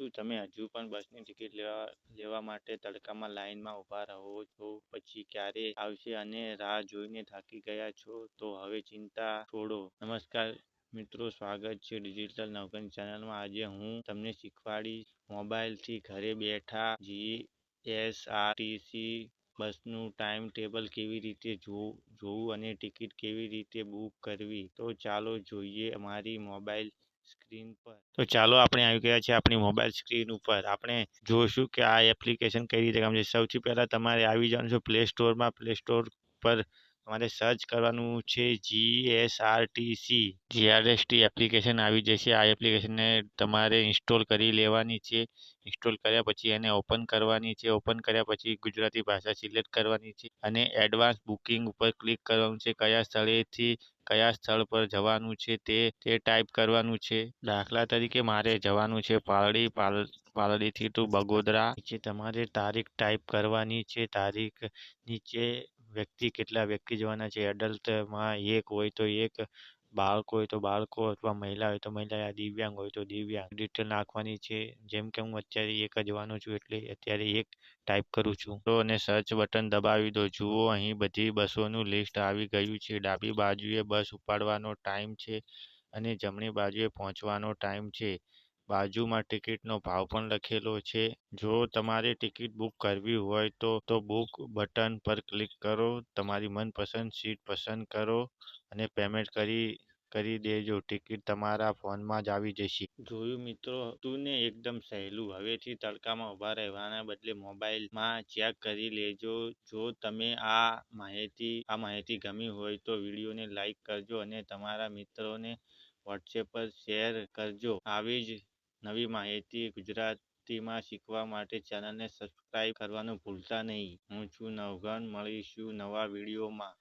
શું તમે હજુ પણ બસની ટિકિટ લેવા માટે તડકામાં લાઇનમાં ઊભા રહો છો? પછી ક્યારે આવશે અને રાહ જોઈને થાકી ગયા છો? તો હવે ચિંતા છોડો. નમસ્કાર મિત્રો, સ્વાગત છે ડિજિટલ નવકની ચેનલમાં. આજે હું તમને શીખવાડીશ મોબાઈલથી ઘરે બેઠા જીએસઆરટીસી બસનું ટાઈમ ટેબલ કેવી રીતે જોવું અને ટિકિટ કેવી રીતે બુક કરવી. તો ચાલો જોઈએ અમારી મોબાઈલ સ્ક્રીન પર. તો ચાલો આપણે આવી ગયા છે આપણી મોબાઈલ સ્ક્રીન ઉપર. આપણે જોઈશું કે આ એપ્લિકેશન કઈ રીતે કામ છે. સૌથી પહેલાં તમારે આવી જવાનું છે પ્લે સ્ટોરમાં. પ્લે સ્ટોર પર તમારે સર્ચ કરવાનું છે જીઆરએસટી એપ્લિકેશન આવી જશે. આ એપ્લિકેશનને તમારે ઇન્સ્ટોલ કરી લેવાની છે. ઇન્સ્ટોલ કર્યા પછી એને ઓપન કરવાની છે. ઓપન કર્યા પછી ગુજરાતી ભાષા સિલેક્ટ કરવાની છે અને એડવાન્સ બુકિંગ ઉપર ક્લિક કરવાનું છે. કયા સ્થળેથી કયા સ્થળ પર જવાનું છે તે ટાઈપ કરવાનું છે. દાખલા તરીકે મારે જવાનું છે પાલડીથી ટુ બગોદરા. નીચે તમારે તારીખ ટાઈપ કરવાની છે. તારીખ નીચે કેટલા વ્યક્તિ જવાના છે. એડલ્ટમાં એક હોય તો એક, બાળકો હોય તો બાળકો, અથવા મહિલા હોય તો મહિલા, દિવ્યાંગ હોય તો દિવ્યાંગ. ડિટેલ નાખવાની છે. જેમ કે હું અત્યારે એક જ જવાનો છું એટલે અત્યારે એક ટાઈપ કરું છું. તો અને સર્ચ બટન દબાવી દો. જુઓ અહીં બધી બસોનું લિસ્ટ આવી ગયું છે. ડાબી બાજુએ બસ ઉપાડવાનો ટાઈમ છે અને જમણી બાજુએ પહોંચવાનો ટાઈમ છે. બાજુમાં ટિકિટનો ભાવ પણ લખેલો છે. જો તમારે ટિકિટ બુક કરવી હોય તો બુક બટન પર ક્લિક કરો. તમારી મનપસંદ સીટ પસંદ કરો અને પેમેન્ટ કરી દેજો. ટિકિટ તમારા ફોનમાં જ આવી જશે. જોયું મિત્રો, હતું ને એકદમ સહેલું. હવેથી તડકામાં ઊભા રહેવાના બદલે મોબાઈલમાં ચેક કરી લેજો. જો તમે આ માહિતી ગમી હોય તો વિડીયોને લાઈક કરજો અને તમારા મિત્રોને વોટ્સએપ પર શેર કરજો. આવી જ નવી માહિતી ગુજરાતીમાં શીખવા માટે ચેનલને સબસ્ક્રાઈબ કરવાનું ભૂલતા નહીં. હું છું નવઘણ. મળીશું નવા વિડીયોમાં.